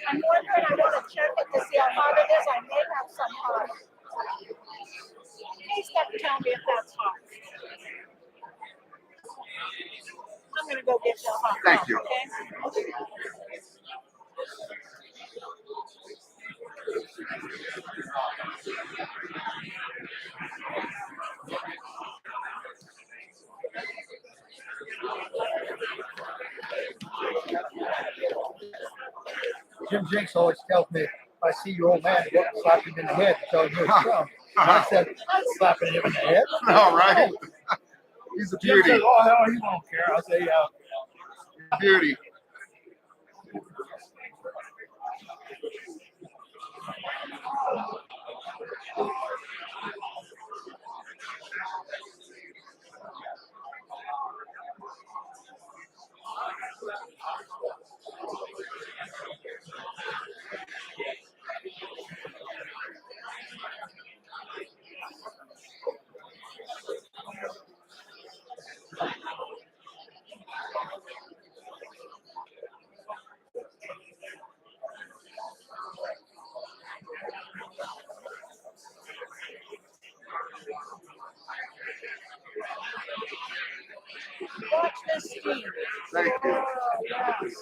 I'm wondering, I want to check it to see how hot it is. I may have some hot. Please tell me if that's hot. I'm going to go get the hot. Thank you. Okay? Jim Jinks always tells me if I see your old man, go slap him in the head, tell him you're his son. I said, I'm slapping him in the head. All right. He's a Jim beauty. says, oh, hell, he won't care. I say, yeah. Beauty. Watch this steam. Thank you. Oh, yes.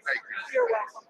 Thank You're welcome.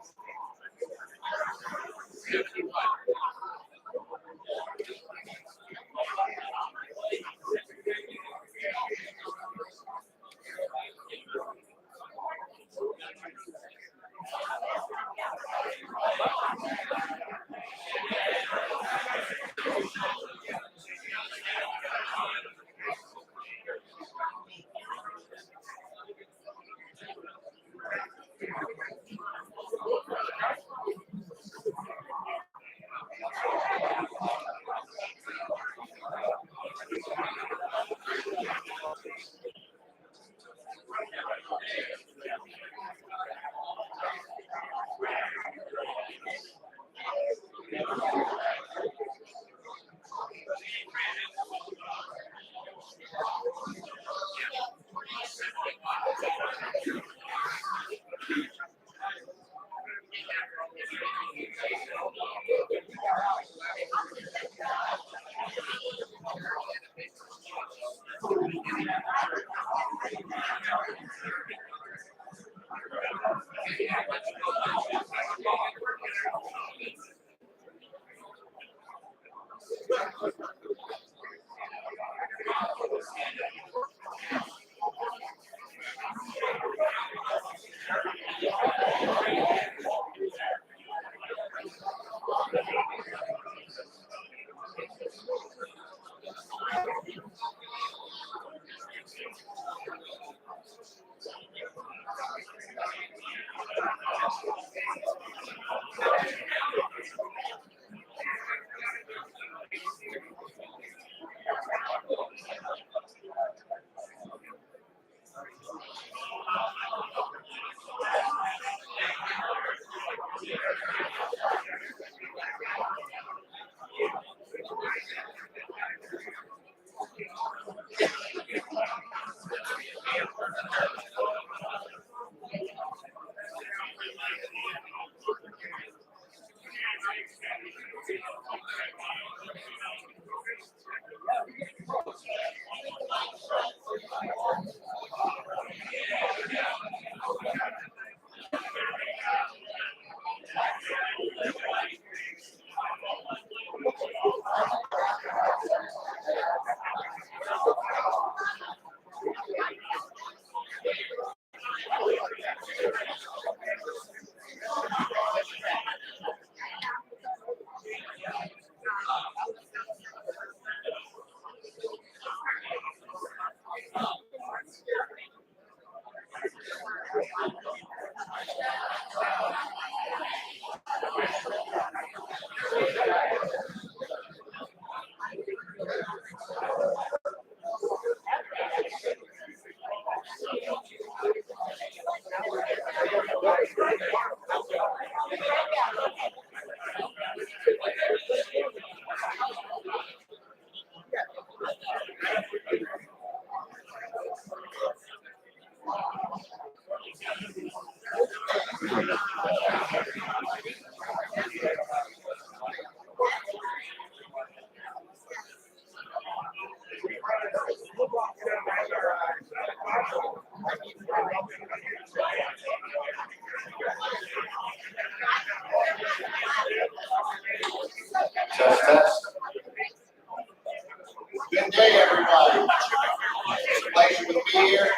be here.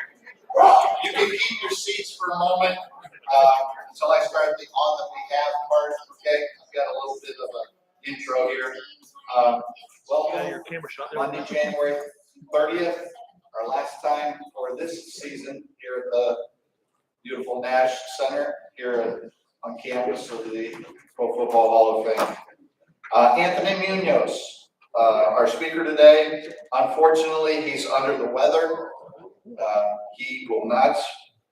You can keep your seats for a moment until I start the on the behalf part. Okay, I've got a little bit of an intro here. Welcome, Monday, January 30th, our last time for this season here at the beautiful Nash Center here on campus of the Pro Football Hall of Fame. Anthony Munoz, our speaker today. Unfortunately, he's under the weather. He will not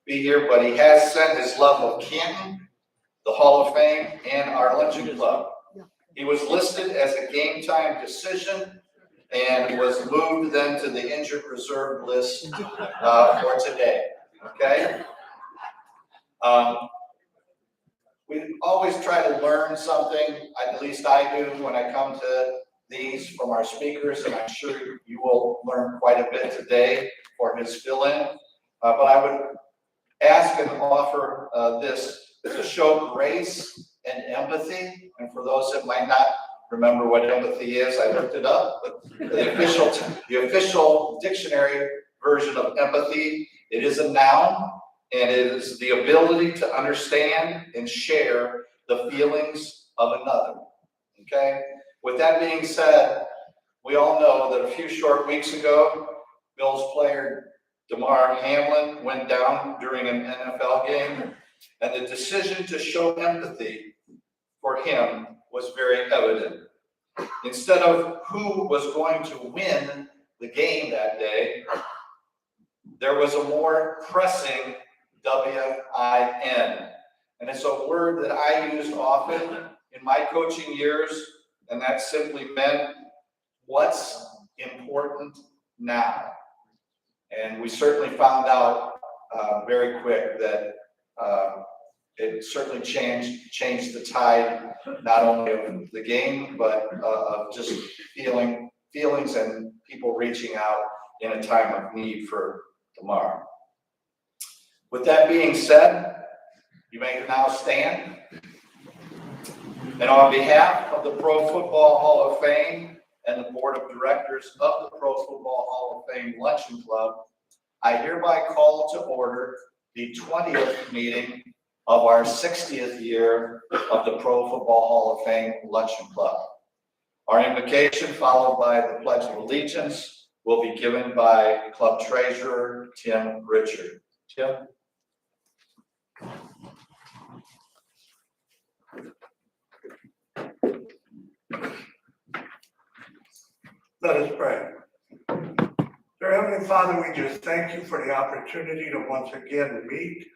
be here, but he has sent his love of Canton, the Hall of Fame, and our Luncheon Club. He was listed as a game time decision and was moved then to the injured reserve list for today. Okay. We always try to learn something, at least I do, when I come to these from our speakers, and I'm sure you will learn quite a bit today for his fill-in. But I would ask and offer this to show grace and empathy. And for those that might not remember what empathy is, I looked it up. But the official dictionary version of empathy, it is a noun. And it is the ability to understand and share the feelings of another. Okay? With that being said, we all know that a few short weeks ago, Bills player Damar Hamlin went down during an NFL game, and the decision to show empathy for him was very evident. Instead of who was going to win the game that day, there was a more pressing W-I-N. And it's a word that I used often in my coaching years, and that simply meant what's important now. And we certainly found out very quick that it certainly changed the tide, not only of the game, but of just feelings and people reaching out in a time of need for tomorrow. With that being said, you may now stand. And on behalf of the Pro Football Hall of Fame and the Board of Directors of the Pro Football Hall of Fame Luncheon Club, I hereby call to order the 20th meeting of our 60th year of the Pro Football Hall of Fame Luncheon Club. Our invocation, followed by the Pledge of Allegiance, will be given by Club Treasurer Tim Richard. Tim? Let us pray. Dear Heavenly Father, we just thank you for the opportunity to once again meet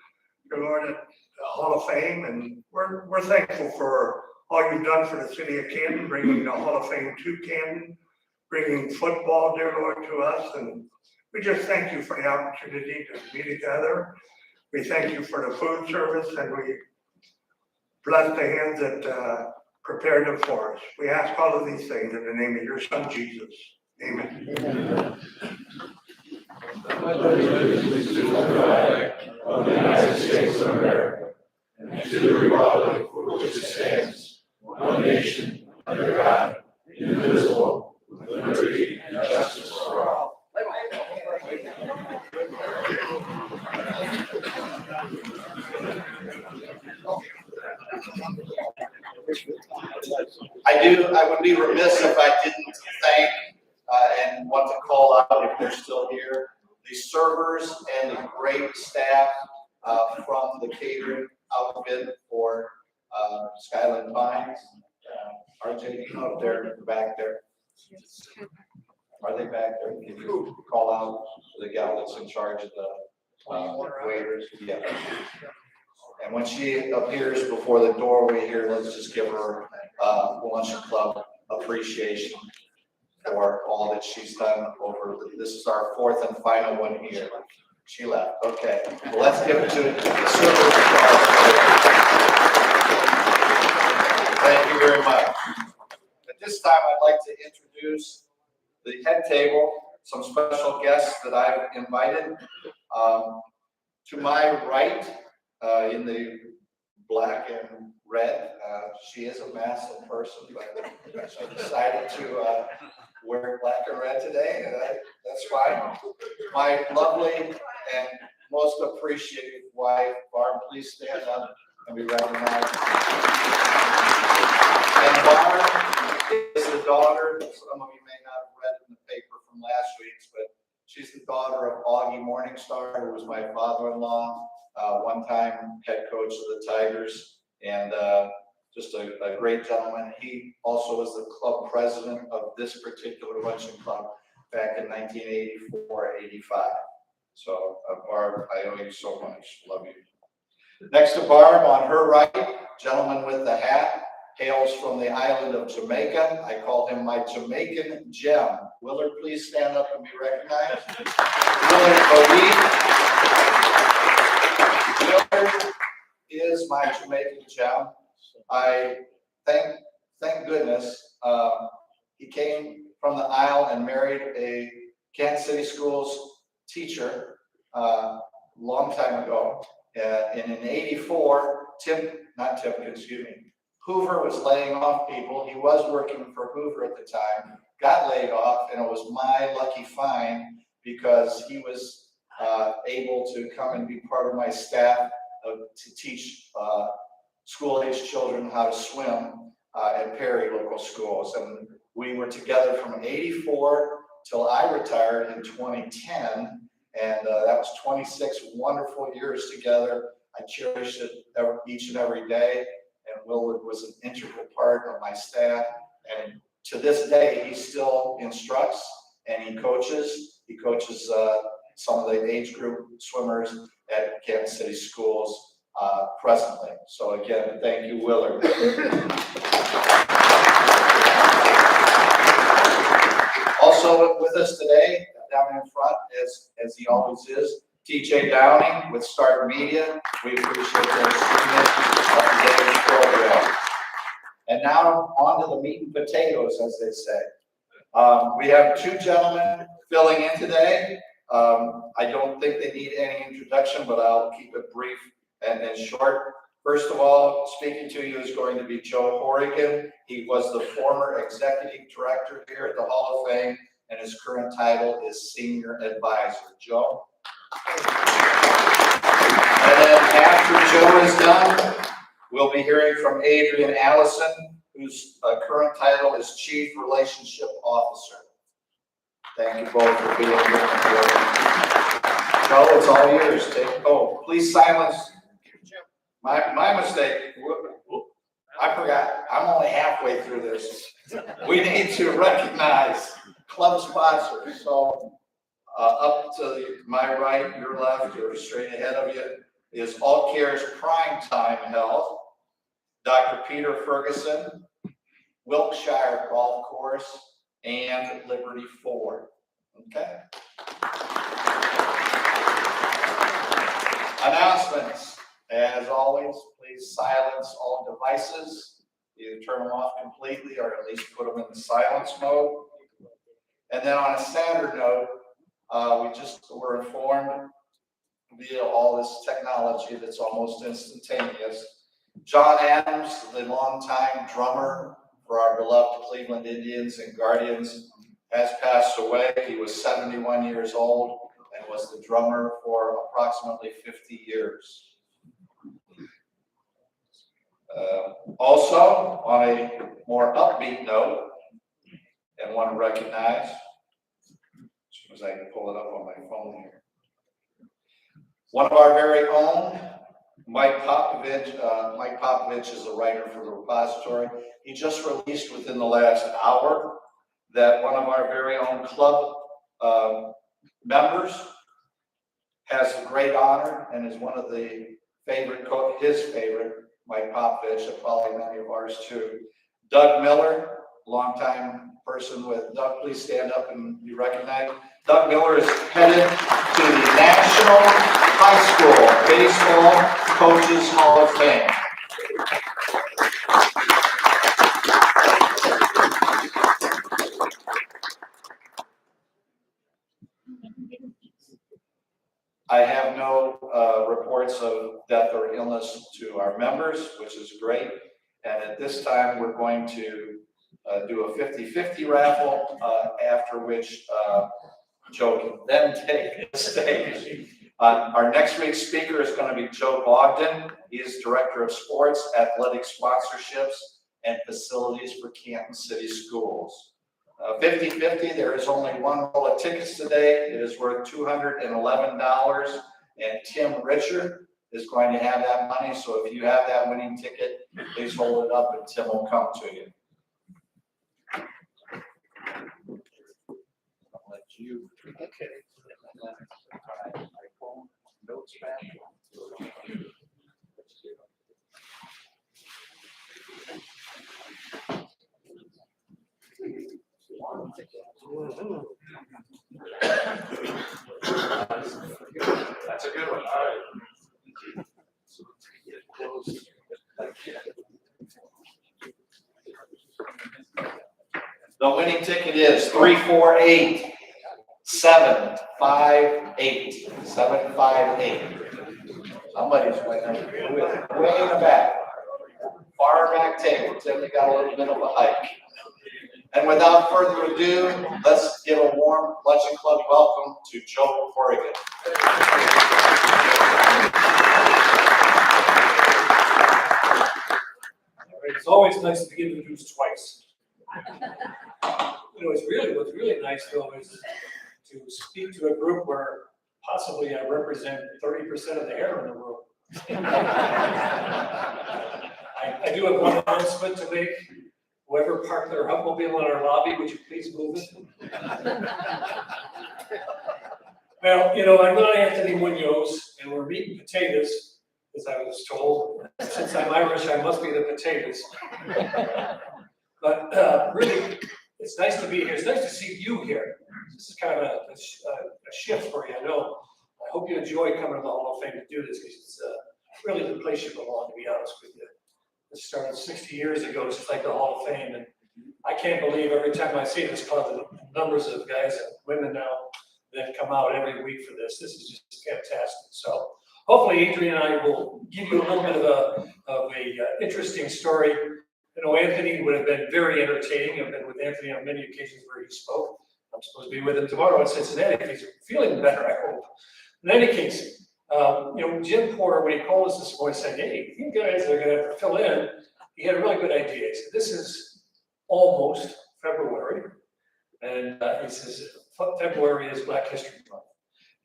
your Lord at the Hall of Fame, and we're thankful for all you've done for the city of Canton, bringing the Hall of Fame to Canton, bringing football, dear Lord, to us, and we just thank you for the opportunity to be together. We thank you for the food service, and we bless the hands that prepared them for us. We ask all of these things in the name of your Son, Jesus. Amen. Amen. To the flag of the United States of America and to the republic for which it stands, one nation, under God, indivisible, with liberty and justice for all. I would be remiss if I didn't thank and want to call out, if they're still here, the servers and the great staff from the catering outfit for Skyland Pines. RJ, up there in the back there. Are they back there? Can you call out the gal that's in charge of the waiters? Yeah. And when she appears before the doorway here, let's just give her Luncheon Club appreciation for all that she's done over. This is our fourth and final one here. She left. Okay. Well, let's give it to the servers. Thank you very much. At this time, I'd like to introduce the head table, some special guests that I've invited. To my right, in the black and red, she is a massive person, but she decided to wear black and red today, and that's fine. my lovely and most appreciated wife, Barb, please stand up and be recognized. And Barb is the daughter, some of you may not have read in the paper from last week's, but she's the daughter of Augie Morningstar, who was my father-in-law, one-time head coach of the Tigers, and just a great gentleman. He also was the club president of this particular luncheon club back in 1984-85. So Barb, I owe you so much. Love you. Next to Barb, on her right, gentleman with the hat, hails from the island of Jamaica. I call him my Jamaican gem. Willard, please stand up and be recognized. Willard is my Jamaican gem. I thank goodness he came from the Isle and married a Kansas City Schools teacher long time ago. And in '84, Hoover was laying off people. He was working for Hoover at the time, got laid off, and it was my lucky find because he was able to come and be part of my staff to teach school-age children how to swim at Perry local schools. And we were together from '84 till I retired in 2010. And that was 26 wonderful years together. I cherished it each and every day. And Willard was an integral part of my staff. And to this day, he still instructs and he coaches. He coaches some of the age group swimmers at Kansas City Schools presently. So again, thank you, Willard. Also with us today, down in front, as he always is, TJ Downing with Start Media. We appreciate their of today's program. And now on to the meat and potatoes, as they say. We have two gentlemen filling in today. I don't think they need any introduction, but I'll keep it brief and short. First of all, speaking to you is going to be Joe Horrigan. He was the former executive director here at the Hall of Fame, and his current title is Senior Advisor. Joe? And then after Joe is done, we'll be hearing from Adrian Allison, whose current title is Chief Relationship Officer. Thank you both for being here. Joe, it's all yours. Please silence. My mistake. I forgot. I'm only halfway through this. We need to recognize club sponsors. So up to my right, your left, or straight ahead of you is AultCare's Primetime Health, Dr. Peter Ferguson, Wilkshire Golf Course, and Liberty Ford. Okay. Announcements. As always, please silence all devices. Either turn them off completely or at least put them in the silence mode. And then on a sadder note, we just were informed via all this technology that's almost instantaneous. John Adams, the longtime drummer for our beloved Cleveland Indians and Guardians, has passed away. He was 71 years old and was the drummer for approximately 50 years. Also, on a more upbeat note, and want to recognize, as soon as I can pull it up on my phone here, one of our very own, Mike Popovich. Mike Popovich is a writer for the repository. He just released within the last hour that one of our very own club members has the great honor and is one of the his favorite, Mike Popovich, and probably many of ours too. Doug Miller, longtime person with Doug, please stand up and be recognized. Doug Miller is headed to the National High School Baseball Coaches Hall of Fame. I have no reports of death or illness to our members, which is great. And at this time, we're going to do a 50-50 raffle, after which Joe can then take the stage. Our next week's speaker is going to be Joe Bogdan. He is Director of Sports, Athletic Sponsorships, and Facilities for Canton City Schools. 50-50, there is only one roll of tickets today. It is worth $211, and Tim Richard is going to have that money. So if you have that winning ticket, please hold it up and Tim will come to you. I'll let you. Okay. Notes back. That's a good one. All right. The winning ticket is 348 758 758. Somebody's winning. Way in the back. Far back table. Tim, you got a little bit of a hike. And without further ado, let's give a warm Luncheon Club welcome to Joe Horrigan. It's always nice to get introduced twice. What's really nice though is to speak to a group where possibly I represent 30% of the hair in the room. I do have one announcement to make. Whoever parked their automobile in our lobby, would you please move it? Well, I'm not Anthony Munoz, and we're eating potatoes, as I was told. Since I'm Irish, I must be the potatoes. But really, it's nice to be here. It's nice to see you here. This is kind of a shift for you, I know. I hope you enjoy coming to the Hall of Fame to do this, because it's really the place you belong, to be honest with you. This started 60 years ago, it's like the Hall of Fame, and I can't believe every time I see this club, the numbers of guys and women now that come out every week for this. This is just fantastic. So hopefully Adrian and I will give you a little bit of a interesting story. Anthony would have been very entertaining. I've been with Anthony on many occasions where he spoke. I'm supposed to be with him tomorrow in Cincinnati if he's feeling better, I hope. In any case, Jim Porter, when he called us this morning, said, hey, you guys are going to have to fill in. He had a really good idea. He said, this is almost February. And he says, February is Black History Month.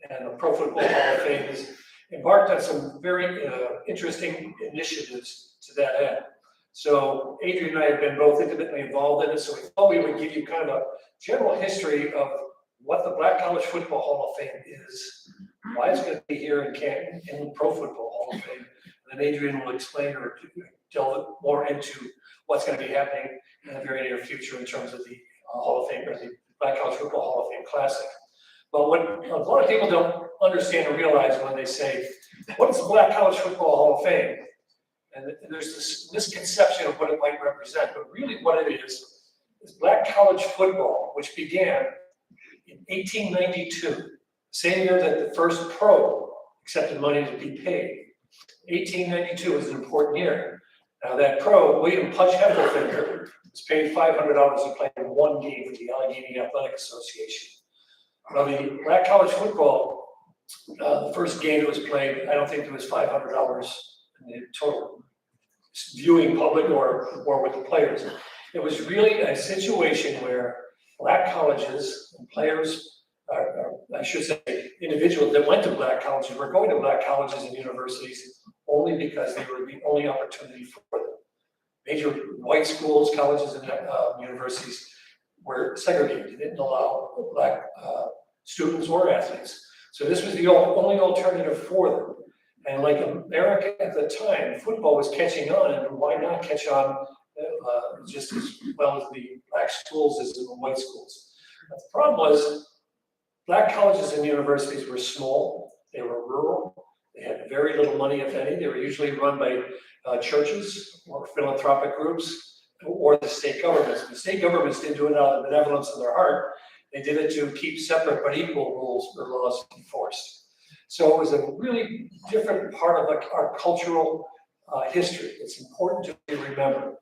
And the Pro Football Hall of Fame has embarked on some very interesting initiatives to that end. So Adrian and I have been both intimately involved in it. So we thought we would give you kind of a general history of what the Black College Football Hall of Fame is, why it's going to be here in Canton, in the Pro Football Hall of Fame. And then Adrian will explain or delve more into what's going to be happening in the very near future in terms of the Hall of Fame, or the Black College Football Hall of Fame Classic. But what a lot of people don't understand or realize when they say, what is the Black College Football Hall of Fame? And there's this misconception of what it might represent, but really what it is Black College football, which began in 1892, same year that the first pro accepted money to be paid. 1892 was an important year. Now that pro, William Pudge Heffelfinger, was paid $500 to play in one game for the Allegheny Athletic Association. Now the Black College football, the first game that was played, I don't think there was $500 in the total viewing public or with the players. It was really a situation where Black colleges and players, I should say individuals that went to Black colleges were going to Black colleges and universities only because they were the only opportunity for them. Major white schools, colleges, and universities were segregated. They didn't allow Black students or athletes. So this was the only alternative for them. And like America at the time, football was catching on, and why not catch on just as well as the Black schools as the white schools? But the problem was Black colleges and universities were small, they were rural, they had very little money, if any. They were usually run by churches or philanthropic groups or the state governments. The state governments didn't do it out of the benevolence of their heart. They did it to keep separate but equal rules or laws enforced. So it was a really different part of our cultural history. It's important to remember.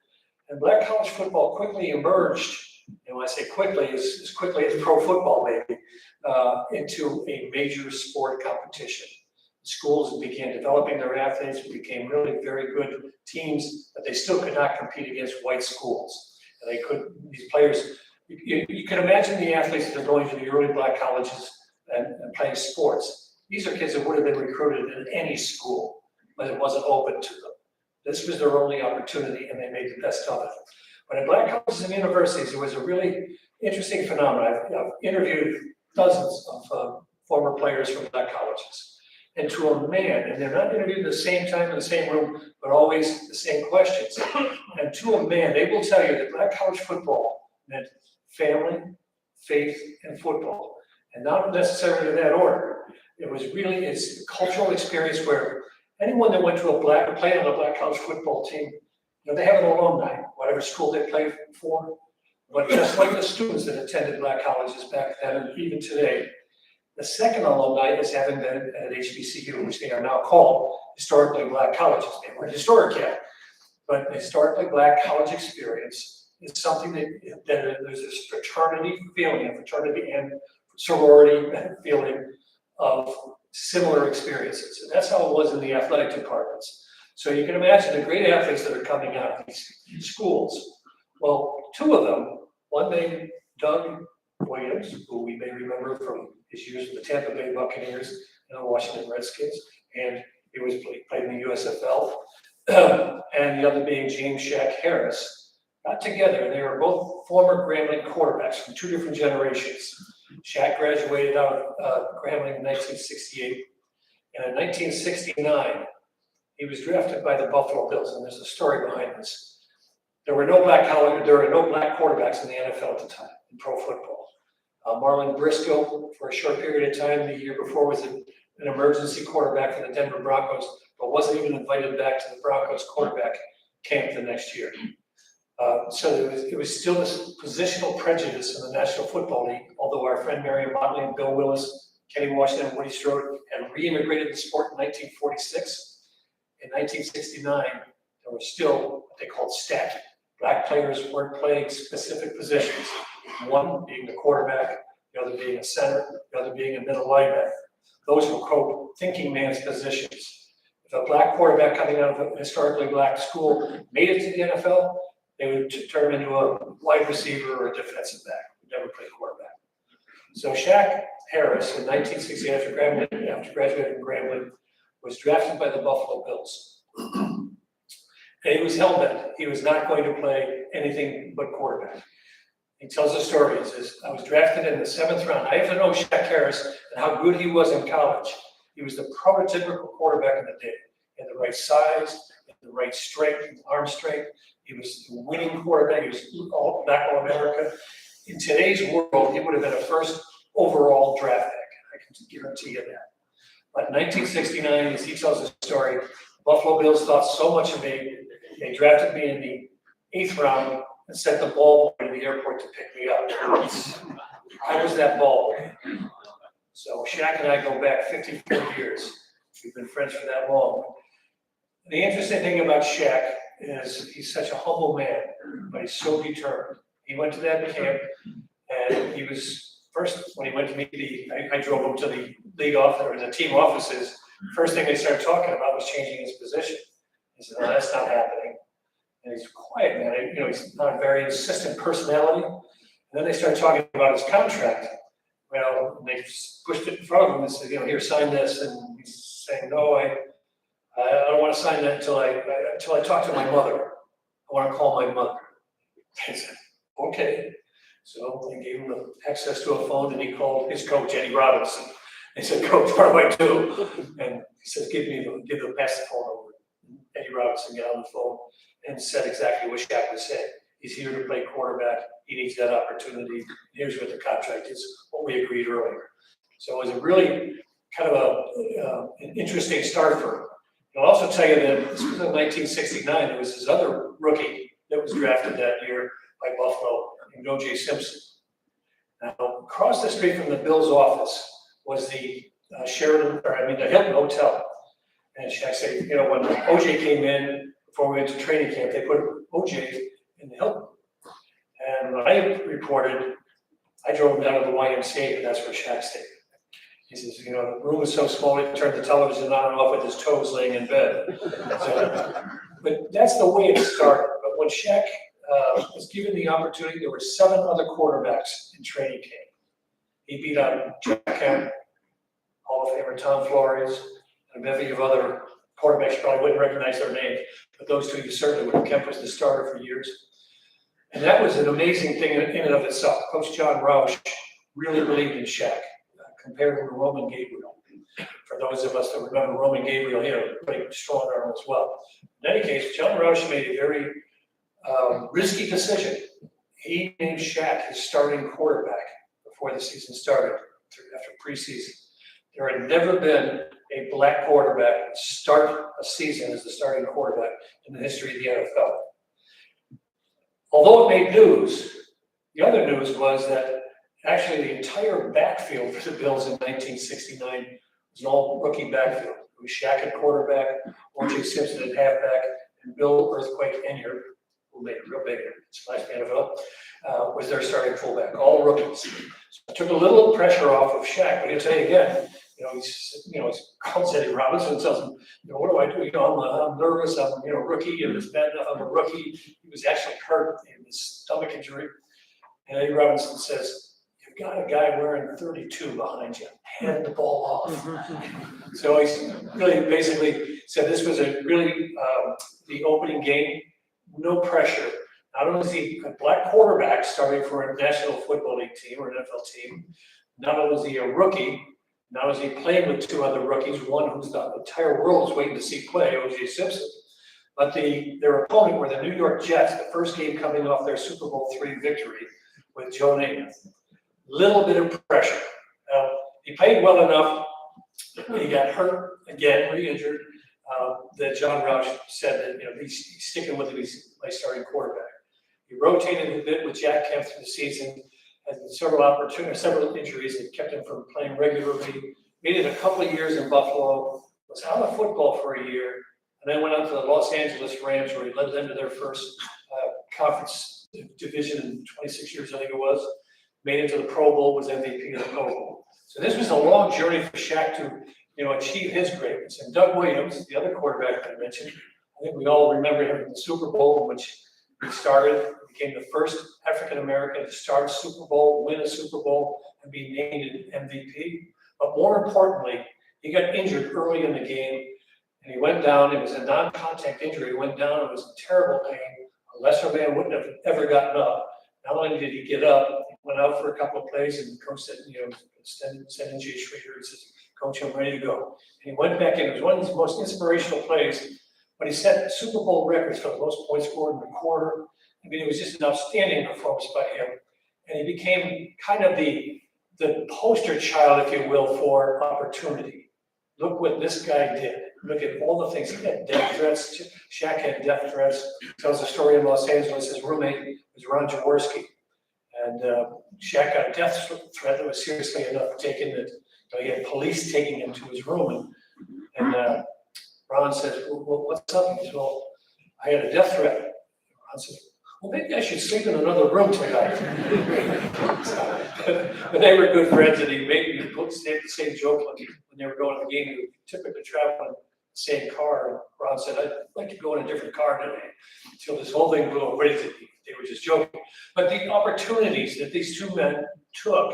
And Black college football quickly emerged, and when I say quickly, as quickly as pro football maybe, into a major sport competition. Schools began developing their athletes, became really very good teams, but they still could not compete against white schools. And they could, these players, you can imagine the athletes that are going to the early black colleges and playing sports. These are kids that would have been recruited in any school, but it wasn't open to them. This was their only opportunity, and they made the best of it. But at black colleges and universities, it was a really interesting phenomenon. I've interviewed dozens of former players from black colleges. And to a man, and they're not interviewed at the same time in the same room, but always the same questions. And to a man, they will tell you that black college football meant family, faith, and football. And not necessarily in that order. It was really, it's a cultural experience where anyone that went to played on a black college football team, you know, they have an alumni, whatever school they played for. But just like the students that attended black colleges back then and even today, the second alumni is having been at HBCU, which they are now called historically black colleges. They weren't historic yet, but historically black college experience is something that there's this fraternity feeling, a fraternity and sorority feeling of similar experiences. And that's how it was in the athletic departments. So you can imagine the great athletes that are coming out of these schools. Well, two of them, one named Doug Williams, who we may remember from his years with the Tampa Bay Buccaneers and the Washington Redskins, and he was played in the USFL, and the other being James Shaq Harris, got together, and they were both former Grambling quarterbacks from two different generations. Shaq graduated out of Grambling in 1968, and in 1969, he was drafted by the Buffalo Bills, and there's a story behind this. There were no black quarterbacks in the NFL at the time, in pro football. Marlon Briscoe, for a short period of time, the year before, was an emergency quarterback for the Denver Broncos, but wasn't even invited back to the Broncos quarterback camp the next year. So it was still this positional prejudice in the National Football League, although our friend Marion Motley and Bill Willis, Kenny Washington, and Woody Strode had reintegrated the sport in 1946. In 1969, there was still what they called stacking. Black players weren't playing specific positions, one being the quarterback, the other being a center, the other being a middle linebacker. Those were, quote, thinking man's positions. If a black quarterback coming out of a historically black school made it to the NFL, they would turn him into a wide receiver or a defensive back, who never played quarterback. So Shaq Harris, in 1960, after graduating from Grambling, was drafted by the Buffalo Bills. And he was hell-bent. He was not going to play anything but quarterback. He tells a story. He says, I was drafted in the 7th round. I have to know Shaq Harris and how good he was in college. He was the prototypical quarterback of the day. He had the right size, the right strength, arm strength. He was a winning quarterback. He was back All-America. In today's world, he would have been a first overall draft pick. I can guarantee you that. But in 1969, as he tells the story, Buffalo Bills thought so much of me, they drafted me in the 8th round and sent the ball boy to the airport to pick me up. I was that ball boy. So Shaq and I go back 54 years. We've been friends for that long. The interesting thing about Shaq is he's such a humble man, but he's so determined. He went to that camp, and he was first, when he went to meet I drove him to the league office, or the team offices. First thing they started talking about was changing his position. He said, no, that's not happening. And he's a quiet man, you know, he's not a very insistent personality. And then they started talking about his contract. Well, they pushed it in front of him and said, you know, here, sign this. And he's saying, no, I don't want to sign that until I talk to my mother. I want to call my mother. He said, okay. So they gave him access to a phone, and he called his coach, Eddie Robinson. They said, Coach, what do I do? And he said, pass the phone over. Eddie Robinson got on the phone and said exactly what Shaq was saying. He's here to play quarterback. He needs that opportunity. Here's what the contract is, what we agreed earlier. So it was a really kind of an interesting start for him. I'll also tell you that this was in 1969. There was this other rookie that was drafted that year by Buffalo named O.J. Simpson. Now, across the street from the Bills' office was the the Hilton Hotel. And Shaq said, you know, when OJ came in, before we went to training camp, they put OJ in the Hilton. And when I reported, I drove him down to the YMCA, and that's where Shaq stayed. He says, you know, the room was so small, he turned the television on and off with his toes laying in bed. So, but that's the way it started. But when Shaq was given the opportunity, there were 7 other quarterbacks in training camp. He beat out Jack Kemp, Hall of Famer Tom Flores, and a bevy of other quarterbacks. You probably wouldn't recognize their names, but those two you certainly would. Kemp was the starter for years. And that was an amazing thing in and of itself. Coach John Roush really believed in Shaq, compared to Roman Gabriel. For those of us that remember Roman Gabriel, he had a pretty strong arm as well. In any case, John Roush made a very risky decision. He named Shaq his starting quarterback before the season started, after preseason. There had never been a black quarterback start a season as the starting quarterback in the history of the NFL. Although it made news, the other news was that actually the entire backfield for the Bills in 1969 was an all rookie backfield. It was Shaq at quarterback, O.J. Simpson at halfback, and Bill Earthquake Enyard, who made it real big in the NFL, was their starting fullback, all rookies. So it took a little pressure off of Shaq, but he'll tell you again, he's called Eddie Robinson and tells him, what do I do? I'm nervous, I'm rookie, and it's bad enough I'm a rookie. He was actually hurt in his stomach injury. And Eddie Robinson says, you've got a guy wearing 32 behind you, hand the ball off. So he's really basically said this was the opening game, no pressure. Not only is he a black quarterback starting for a National Football League team or an NFL team, not only is he a rookie, not only is he playing with 2 other rookies, one who's the entire world is waiting to see play, O.J. Simpson, but their opponent were the New York Jets, the first game coming off their Super Bowl III victory with Joe Namath. Little bit of pressure. He played well enough. He got hurt again, re-injured. That John Roush said that he's sticking with him. He's my starting quarterback. He rotated a bit with Jack Kemp through the season. Had several injuries that kept him from playing regularly. Made it a couple of years in Buffalo. Was out of football for a year, and then went out to the Los Angeles Rams, where he led them to their first conference division in 26 years, I think it was. Made it to the Pro Bowl, was MVP of the Pro Bowl. So this was a long journey for Shaq to achieve his greatness. And Doug Williams, the other quarterback that I mentioned, I think we all remember him in the Super Bowl, in which he started, became the first African-American to start a Super Bowl, win a Super Bowl, and be named an MVP. But more importantly, he got injured early in the game, and he went down. It was a non-contact injury. He went down. It was in terrible pain. A lesser man wouldn't have ever gotten up. Not only did he get up, he went out for a couple of plays, and the coach said, send in Jay Schrader. He says, Coach, I'm ready to go. And he went back in. It was one of his most inspirational plays, but he set Super Bowl records for the most points scored in the quarter. I mean, it was just an outstanding performance by him. And he became kind of the poster child, if you will, for opportunity. Look what this guy did. Look at all the things. He had death threats. Shaq had death threats. Tells a story in Los Angeles. His roommate was Ron Jaworski. And Shaq got a death threat that was seriously enough taken that he had police taking him to his room. And Ron says, well, what's up? He says, well, I had a death threat. Ron says, well, maybe I should sleep in another room tonight. But they were good friends, and he made me say the same joke when they were going to the game. He would typically travel in the same car. And Ron said, I'd like to go in a different car today. Until this whole thing blew away, they were just joking. But the opportunities that these two men took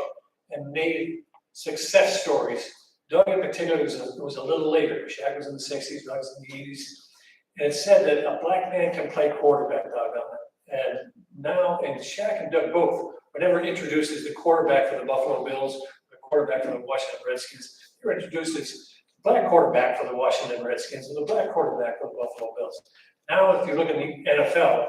and made success stories. Doug in particular was a little later. Shaq was in the 60s, Doug was in the 80s. And it said that a black man can play quarterback, Doug, on it. And now, and Shaq and Doug both, whenever introduced as the quarterback for the Buffalo Bills, the quarterback for the Washington Redskins, they were introduced as black quarterback for the Washington Redskins and the black quarterback for the Buffalo Bills. Now, if you look at the NFL,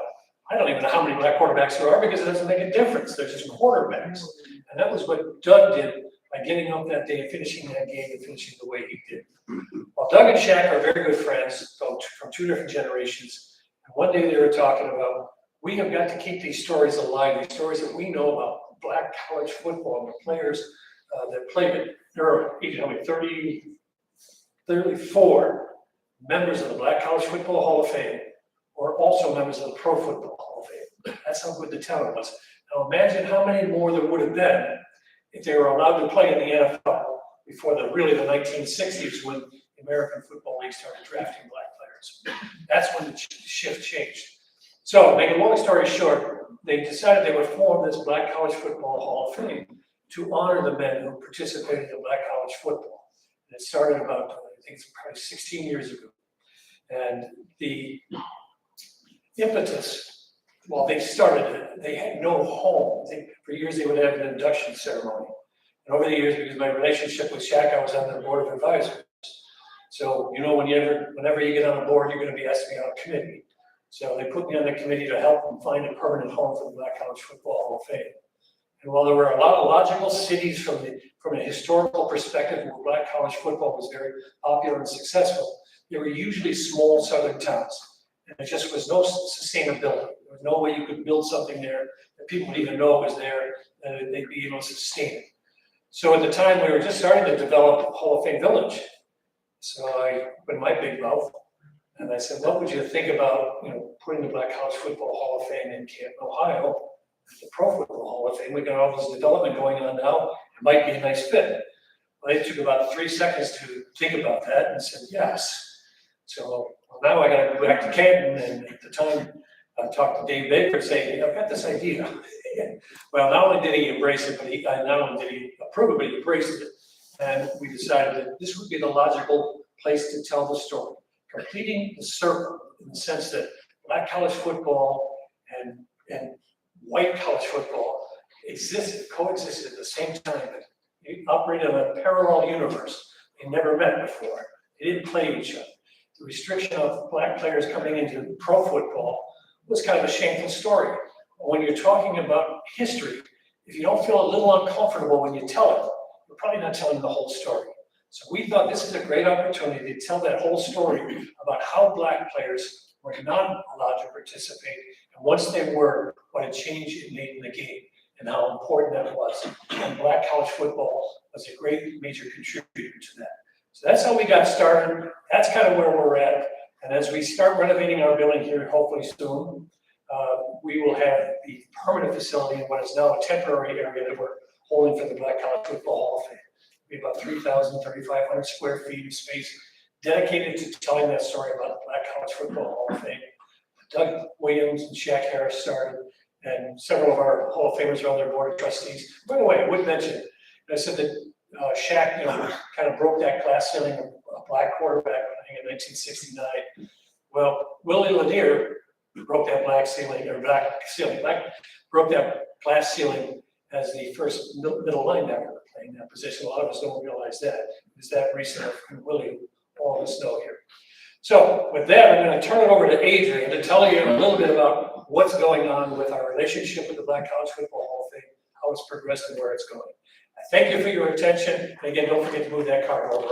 I don't even know how many black quarterbacks there are because it doesn't make a difference. They're just quarterbacks. And that was what Doug did by getting up that day and finishing that game and finishing the way he did. Well, Doug and Shaq are very good friends from 2 different generations. And one day they were talking about, we have got to keep these stories alive, these stories that we know about black college football, the players that played it. There are 34 members of the Black College Football Hall of Fame, or also members of the Pro Football Hall of Fame. That's how good the talent was. Now imagine how many more there would have been if they were allowed to play in the NFL before the 1960s, when the American Football League started drafting black players. That's when the shift changed. So, to make a long story short, they decided they would form this Black College Football Hall of Fame to honor the men who participated in black college football. And it started about, I think it's probably 16 years ago. And the impetus, while they started it, they had no home. For years they would have an induction ceremony. And over the years, because of my relationship with Shaq, I was on their board of advisors. So, whenever you get on a board, you're going to be asked to be on a committee. So they put me on the committee to help them find a permanent home for the Black College Football Hall of Fame. And while there were a lot of logical cities from a historical perspective where black college football was very popular and successful, they were usually small southern towns. And there just was no sustainability. There was no way you could build something there that people would even know it was there, and they'd be able to sustain it. So at the time, we were just starting to develop Hall of Fame Village. So I opened my big mouth and I said, what would you think about, putting the Black College Football Hall of Fame in Canton, Ohio, the Pro Football Hall of Fame? We got all this development going on now. It might be a nice fit. Well, it took about 3 seconds to think about that and said, yes. So now I got to go back to Canton, and at the time I talked to Dave Baker and say, hey, I've got this idea. Well, not only did he embrace it, but not only did he approve it, but he embraced it. And we decided that this would be the logical place to tell the story, completing the circle in the sense that black college football and white college football coexisted at the same time. They operated in a parallel universe. They never met before. They didn't play each other. The restriction of black players coming into pro football was kind of a shameful story. When you're talking about history, if you don't feel a little uncomfortable when you tell it, you're probably not telling the whole story. So we thought this is a great opportunity to tell that whole story about how black players were not allowed to participate, and once they were, what a change it made in the game and how important that was. And black college football was a great major contributor to that. So that's how we got started. That's kind of where we're at. And as we start renovating our building here, hopefully soon, we will have the permanent facility in what is now a temporary area that we're holding for the Black College Football Hall of Fame. It'll be about 3,500 square feet of space dedicated to telling that story about the Black College Football Hall of Fame. Doug Williams and Shaq Harris started, and several of our Hall of Famers are on their board of trustees. By the way, I would mention, I said that Shaq, kind of broke that glass ceiling of a black quarterback, I think in 1969. Well, Willie Lanier broke that broke that glass ceiling as the first middle linebacker playing that position. A lot of us don't realize that. It's that recent from Willie, all of us know here. So with that, I'm going to turn it over to Adrian to tell you a little bit about what's going on with our relationship with the Black College Football Hall of Fame, how it's progressed and where it's going. I thank you for your attention. And again, don't forget to move that car over.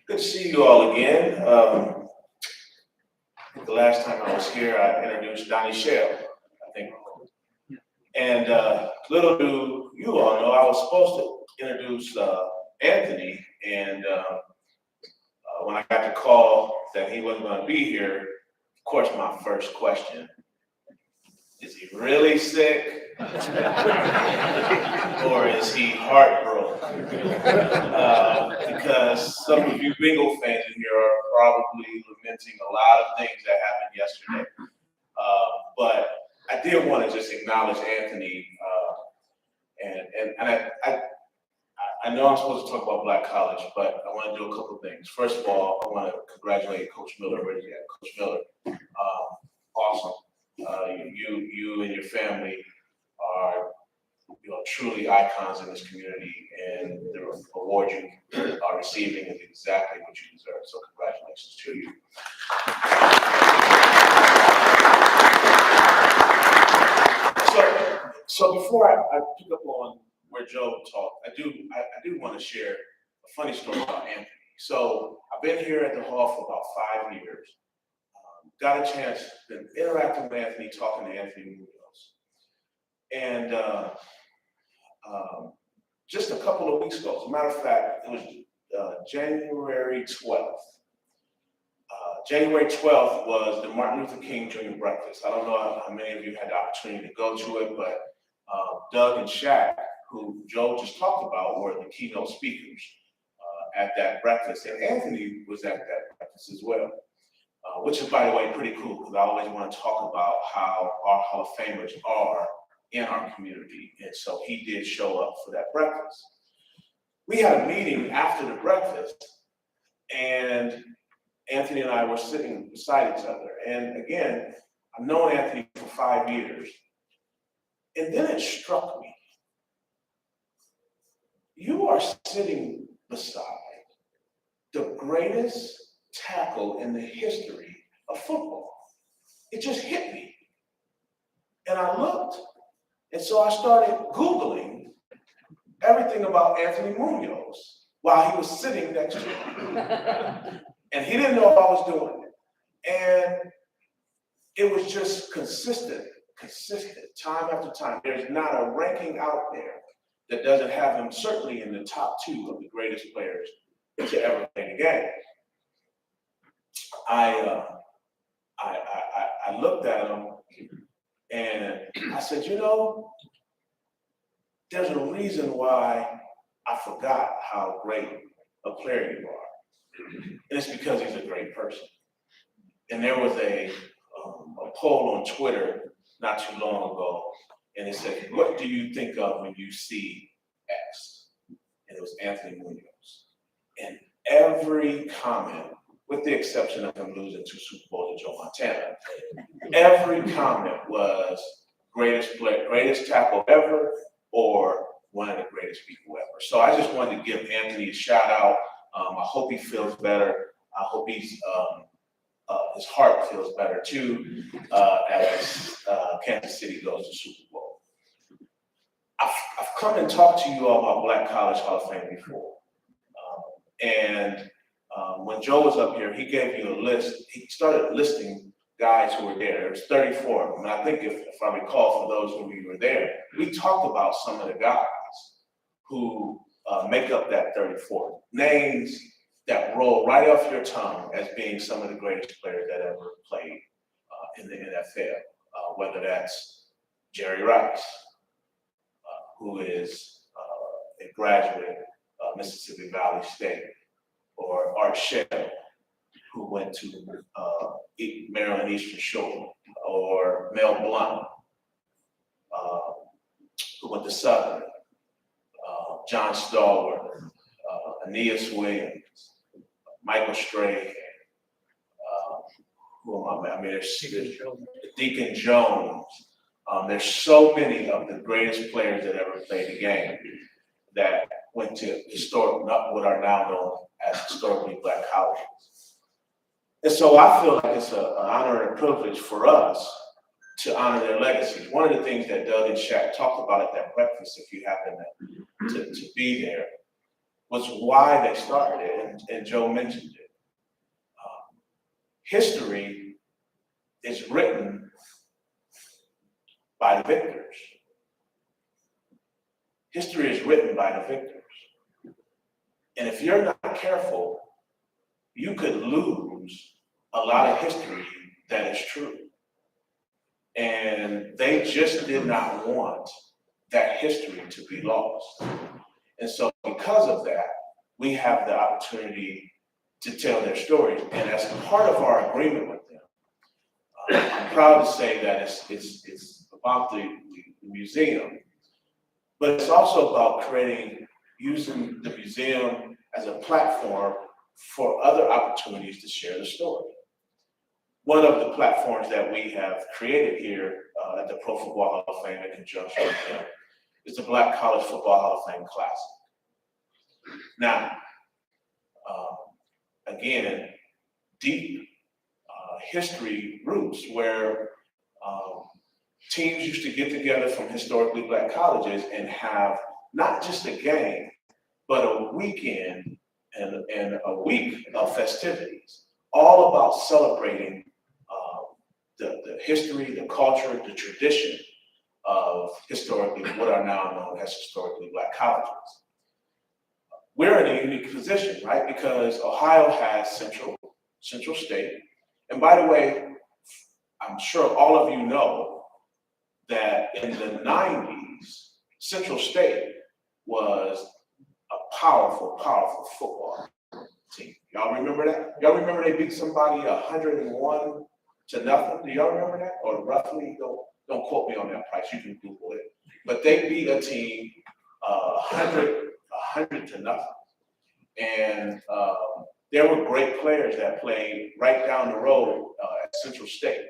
Good to see you all again. The last time I was here, I introduced Donnie Shell, I think. And little do you all know, I was supposed to introduce Anthony, and when I got the call that he wasn't going to be here, of course, my first question, is he really sick? Or is he heartbroken? Because some of you Bengal fans in here are probably lamenting a lot of things that happened yesterday. But I did want to just acknowledge Anthony, and I know I'm supposed to talk about Black College, but I want to do a couple of things. First of all, I want to congratulate Coach Miller. Coach Miller, awesome. You and your family are, truly icons in this community, and the award you are receiving is exactly what you deserve. So congratulations to you. So before I pick up on where Joe talked, I do want to share a funny story about Anthony. So I've been here at the Hall for about 5 years. Got a chance to interact with Anthony, talking to Anthony Munoz. And just a couple of weeks ago. As a matter of fact, it was January 12th. January 12th was the Martin Luther King Jr. breakfast. I don't know how many of you had the opportunity to go to it, but Doug and Shaq, who Joe just talked about, were the keynote speakers at that breakfast. And Anthony was at that breakfast as well, which is, by the way, pretty cool because I always want to talk about how our Hall of Famers are in our community. And so he did show up for that breakfast. We had a meeting after the breakfast, and Anthony and I were sitting beside each other. And again, I've known Anthony for 5 years. And then it struck me. You are sitting beside the greatest tackle in the history of football. It just hit me. And I looked, and so I started Googling everything about Anthony Munoz while he was sitting next to me. And he didn't know I was doing it. And it was just consistent, time after time. There's not a ranking out there that doesn't have him certainly in the top 2 of the greatest players to ever play the game. I looked at him and I said, you know, there's a reason why I forgot how great a player you are. And it's because he's a great person. And there was a poll on Twitter not too long ago, and it said, what do you think of when you see X? And it was Anthony Munoz. And every comment, with the exception of him losing 2 Super Bowls to Joe Montana, every comment was greatest player, greatest tackle ever, or one of the greatest people ever. So I just wanted to give Anthony a shout out. I hope he feels better. I hope his heart feels better too as Kansas City goes to Super Bowl. I've come and talked to you all about Black College Hall of Fame before. When Joe was up here, he gave you a list. He started listing guys who were there. There was 34 of them. And I think if I recall, for those who were there, we talked about some of the guys who make up that 34. Names that roll right off your tongue as being some of the greatest players that ever played in the NFL. Whether that's Jerry Rice, who is a graduate of Mississippi Valley State, or Art Shell, who went to Maryland Eastern Shore, or Mel Blount, who went to Southern, John Stallworth, Aeneas Williams, Michael Strahan, who am I? I mean, there's Deacon Jones. There's so many of the greatest players that ever played the game that went to what are now known as historically Black colleges. And so I feel like it's an honor and a privilege for us to honor their legacies. One of the things that Doug and Shaq talked about at that breakfast, if you happen to be there, was why they started it, and Joe mentioned it. History is written by the victors. History is written by the victors. And if you're not careful, you could lose a lot of history that is true. And they just did not want that history to be lost. And so because of that, we have the opportunity to tell their stories. And as part of our agreement with them, I'm proud to say that it's about the museum, but it's also about using the museum as a platform for other opportunities to share the story. One of the platforms that we have created here at the Pro Football Hall of Fame in conjunction with them is the Black College Football Hall of Fame Classic. Now, again, deep history roots where teams used to get together from historically Black colleges and have not just a game, but a weekend and a week of festivities, all about celebrating the history, the culture, the tradition of historically what are now known as historically Black colleges. We're in a unique position, right? Because Ohio has Central State. And by the way, I'm sure all of you know that in the 90s, Central State was a powerful, powerful football team. Y'all remember that? Y'all remember they beat somebody 101 to nothing? Do y'all remember that? Or roughly, don't quote me on that price, you can Google it. But they beat a team 100 to nothing. And there were great players that played right down the road at Central State,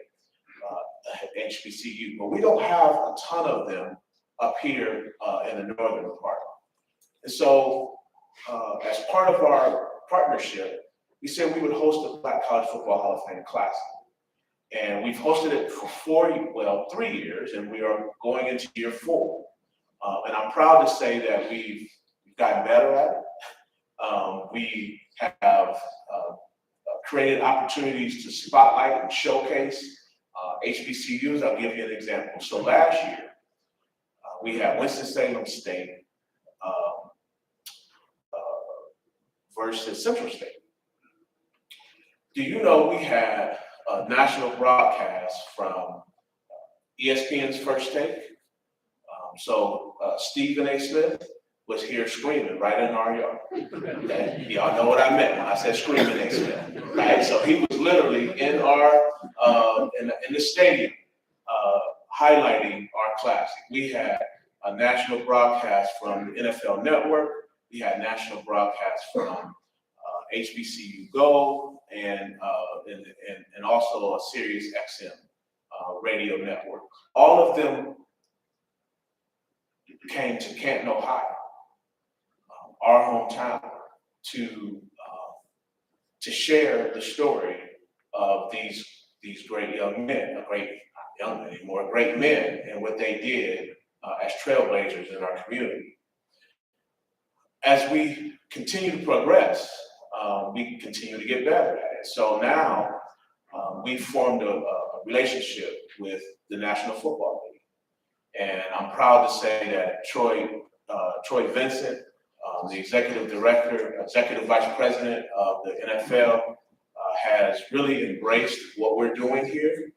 at HBCU, but we don't have a ton of them up here in the northern part. And so as part of our partnership, we said we would host a Black College Football Hall of Fame Classic. And we've hosted it for 3 years, and we are going into year 4. And I'm proud to say that we've gotten better at it. We have created opportunities to spotlight and showcase HBCUs. I'll give you an example. So last year, we had Winston-Salem State versus Central State. Do you know we had a national broadcast from ESPN's First Take? So Stephen A. Smith was here screaming right in our yard. Okay? Y'all know what I meant when I said screaming A. Smith, right? So he was literally in our in the stadium highlighting our classic. We had a national broadcast from the NFL Network. We had national broadcasts from HBCU Go and also a Sirius XM radio network. All of them came to Canton, Ohio, our hometown, to share the story of these great young men, great men, and what they did as trailblazers in our community. As we continue to progress, we continue to get better at it. So now we've formed a relationship with the National Football League. And I'm proud to say that Troy Vincent, the executive director, executive vice president of the NFL, has really embraced what we're doing here.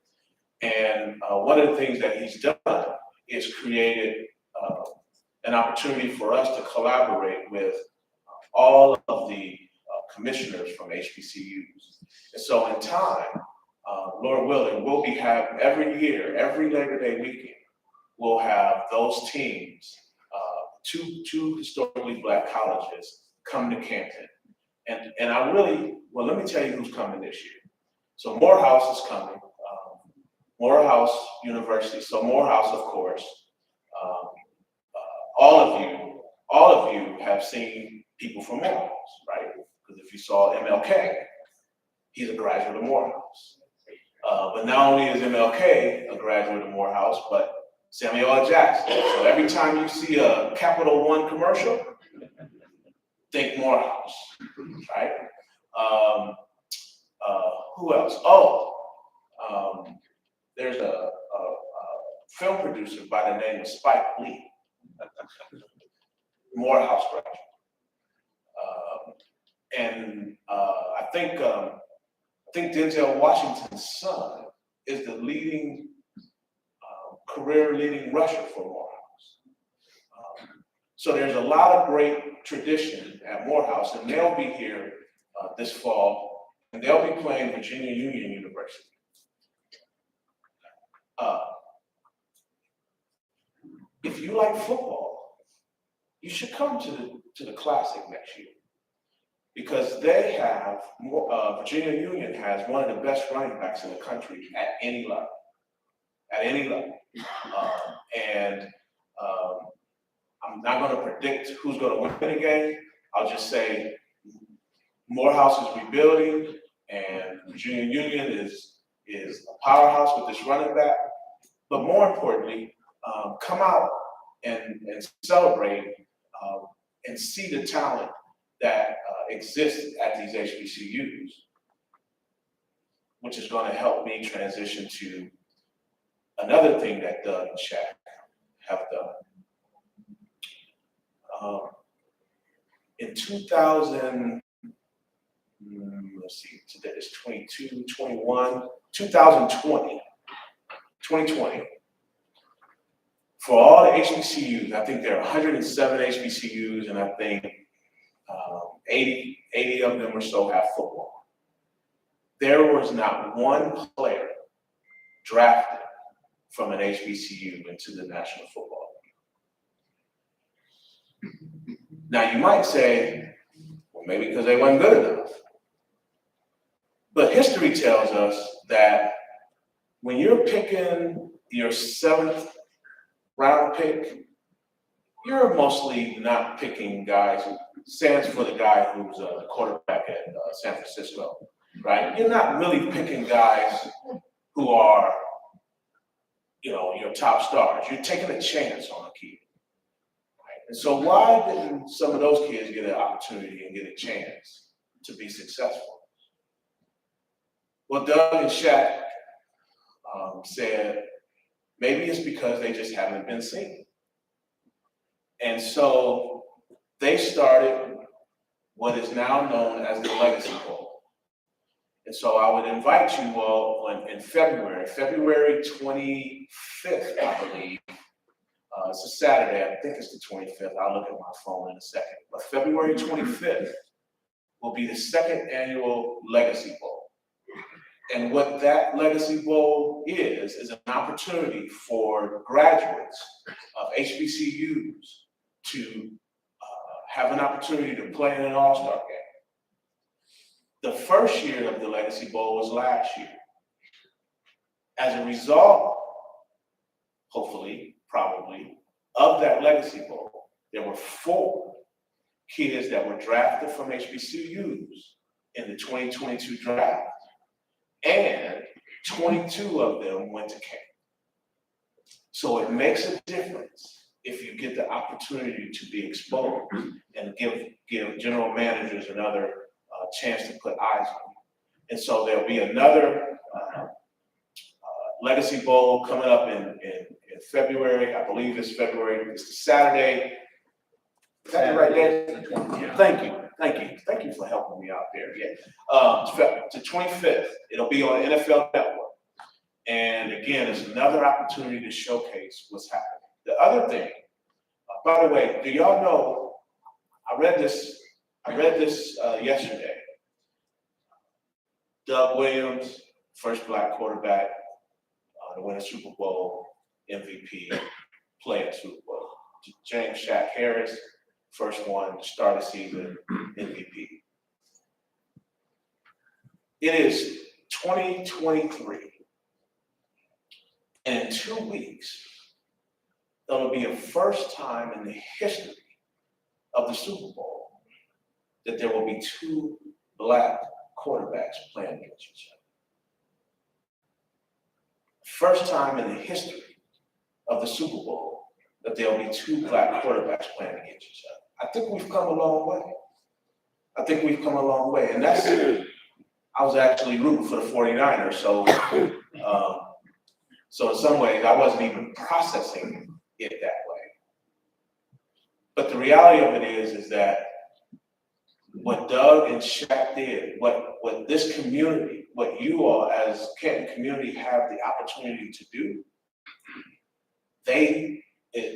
And one of the things that he's done is created an opportunity for us to collaborate with all of the commissioners from HBCUs. And so in time, Lord willing, we'll be having every year, every Labor Day weekend, we'll have those teams, two historically Black colleges come to Canton. And I really, well, let me tell you who's coming this year. So Morehouse is coming, Morehouse University. So Morehouse, of course, all of you have seen people from Morehouse, right? Because if you saw MLK, he's a graduate of Morehouse. But not only is MLK a graduate of Morehouse, but Samuel L. Jackson. So every time you see a Capital One commercial, think Morehouse, right? Who else? There's a film producer by the name of Spike Lee, Morehouse graduate. And I think Denzel Washington's son is the leading, career leading rusher for Morehouse. So there's a lot of great tradition at Morehouse, and they'll be here this fall, and they'll be playing Virginia Union University. If you like football, you should come to the Classic next year, because they have Virginia Union has one of the best running backs in the country at any level. And I'm not going to predict who's going to win the game. I'll just say Morehouse is rebuilding, and Virginia Union is a powerhouse with this running back. But more importantly, come out and celebrate and see the talent that exists at these HBCUs, which is going to help me transition to another thing that Doug and Shaq have done. In 2000, let's see, today is 22, 21, 2020, for all the HBCUs, I think there are 107 HBCUs, and I think 80 of them or so have football. There was not one player drafted from an HBCU into the National Football League. Now you might say, well, maybe because they weren't good enough. But history tells us that when you're picking your 7th round pick, you're mostly not picking guys who stands for the guy who's the quarterback at San Francisco, right? You're not really picking guys who are, your top stars. You're taking a chance on a kid, right? And so why didn't some of those kids get an opportunity and get a chance to be successful? Well, Doug and Shaq said, maybe it's because they just haven't been seen. And so they started what is now known as the Legacy Bowl. And so I would invite you all in February 25th, I believe. It's a Saturday, I think it's the 25th. I'll look at my phone in a second. But February 25th will be the 2nd annual Legacy Bowl. And what that Legacy Bowl is an opportunity for graduates of HBCUs to have an opportunity to play in an all-star game. The first year of the Legacy Bowl was last year. As a result, hopefully, probably, of that Legacy Bowl, there were 4 kids that were drafted from HBCUs in the 2022 draft. And 22 of them went to camp. So it makes a difference if you get the opportunity to be exposed and give general managers another chance to put eyes on you. And so there'll be another Legacy Bowl coming up in February. I believe it's February. It's the Saturday. Is that the right day? Thank you. Thank you for helping me out there. Yeah. The 25th, it'll be on NFL Network. And again, it's another opportunity to showcase what's happening. The other thing, by the way, do y'all know, I read this yesterday. Doug Williams, first Black quarterback to win a Super Bowl MVP, play a Super Bowl. James Shaq Harris, first one to start a season MVP. It is 2023. And in 2 weeks, it'll be a first time in the history of the Super Bowl that there will be 2 Black quarterbacks playing against each other. First time in the history of the Super Bowl that there will be 2 Black quarterbacks playing against each other. I think we've come a long way. And that's, I was actually rooting for the 49ers. So in some ways, I wasn't even processing it that way. But the reality of it is that what Doug and Shaq did, what this community, what you all as Canton community have the opportunity to do,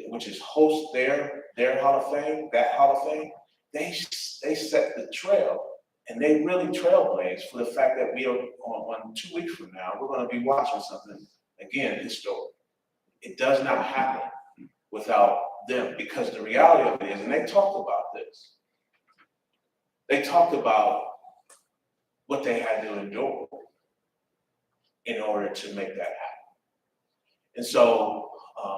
which is host their Hall of Fame, that Hall of Fame, they set the trail, and they really trailblazed for the fact that we are on 2 weeks from now, we're going to be watching something, again, historic. It does not happen without them, because the reality of it is, and they talked about this, they talked about what they had to endure in order to make that happen. And so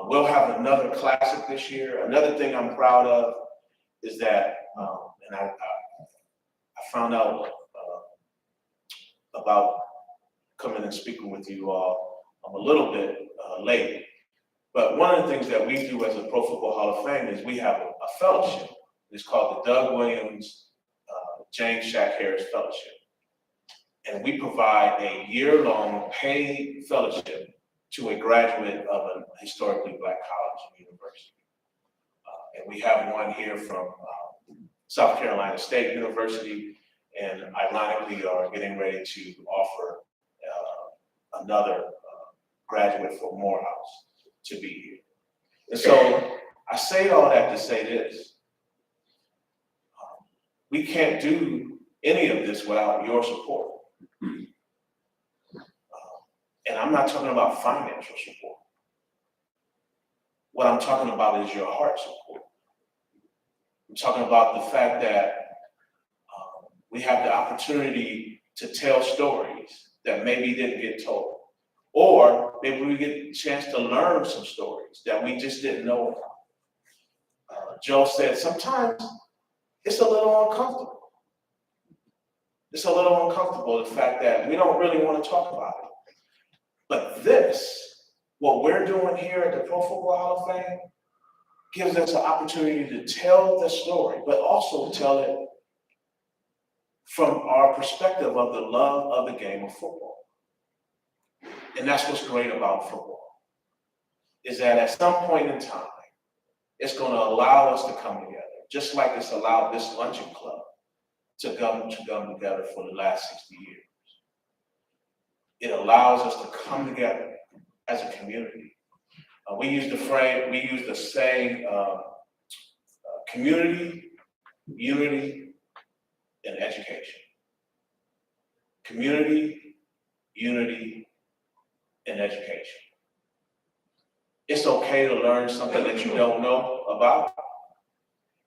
we'll have another classic this year. Another thing I'm proud of is that, and I found out about coming and speaking with you all a little bit late. But one of the things that we do as a Pro Football Hall of Fame is we have a fellowship. It's called the Doug Williams James Shaq Harris Fellowship. And we provide a year-long paid fellowship to a graduate of a historically Black college and university. And we have one here from South Carolina State University, and ironically are getting ready to offer another graduate from Morehouse to be here. And so I say all that to say this. We can't do any of this without your support. And I'm not talking about financial support. What I'm talking about is your heart support. I'm talking about the fact that we have the opportunity to tell stories that maybe didn't get told. Or maybe we get a chance to learn some stories that we just didn't know about. Joe said sometimes it's a little uncomfortable. It's a little uncomfortable, the fact that we don't really want to talk about it. But this, what we're doing here at the Pro Football Hall of Fame, gives us an opportunity to tell the story, but also tell it from our perspective of the love of the game of football. And that's what's great about football, is that at some point in time, it's going to allow us to come together, just like it's allowed this Luncheon Club to come together for the last 60 years. It allows us to come together as a community. We use the saying, community, unity, and education. Community, unity, and education. It's okay to learn something that you don't know about.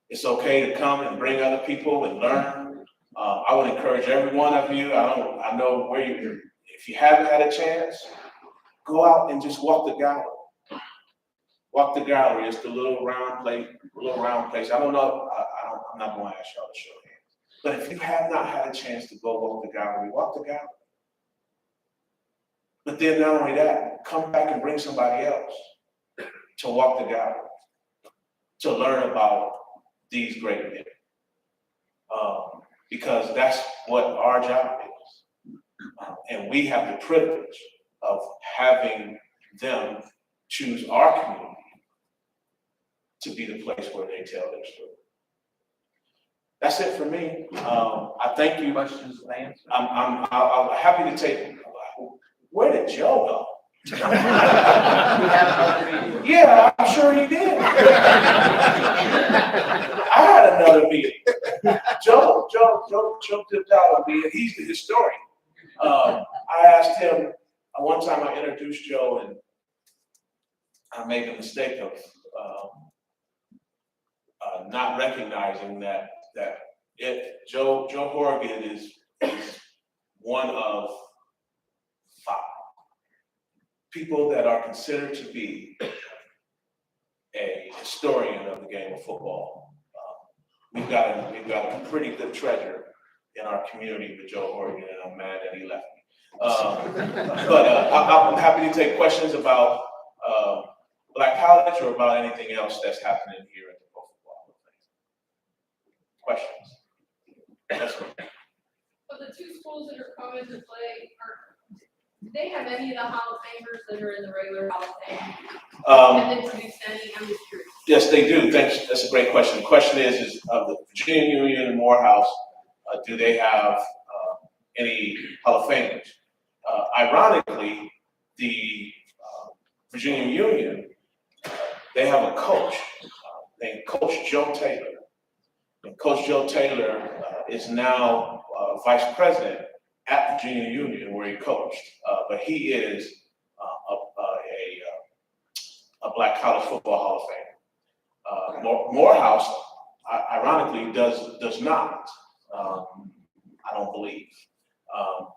It's okay to come and bring other people and learn. I would encourage every one of you, I know where you're, if you haven't had a chance, go out and just walk the gallery. Walk the gallery. It's the little round place. I don't know, I'm not going to ask y'all to show hands. But if you have not had a chance to go walk the gallery, walk the gallery. But then not only that, come back and bring somebody else to walk the gallery, to learn about these great men. Because that's what our job is. And we have the privilege of having them choose our community to be the place where they tell their story. That's it for me. I thank you. Questions and answers? I'm happy to take. Where did Joe go? Yeah, I'm sure he did. I had another meeting. Joe tipped out on me, and he's the historian. I asked him, one time I introduced Joe, and I made the mistake of not recognizing that Joe Horrigan is one of 5 people that are considered to be a historian of the game of football. We've got a pretty good treasure in our community with Joe Horrigan, and I'm mad that he left me. But I'm happy to take questions about Black College or about anything else that's happening here at the Pro Football Hall of Fame. Questions? Yes, ma'am. But the 2 schools that are coming to play, do they have any of the Hall of Famers that are in the regular Hall of Fame? Have they produced any? I'm just curious. Yes, they do. Thanks. That's a great question. The question is of the Virginia Union and Morehouse, do they have any Hall of Famers? Ironically, the Virginia Union, they have a coach named Coach Joe Taylor. And Coach Joe Taylor is now vice president at Virginia Union, where he coached. But he is a Black College Football Hall of Fame. Morehouse, ironically, does not. I don't believe,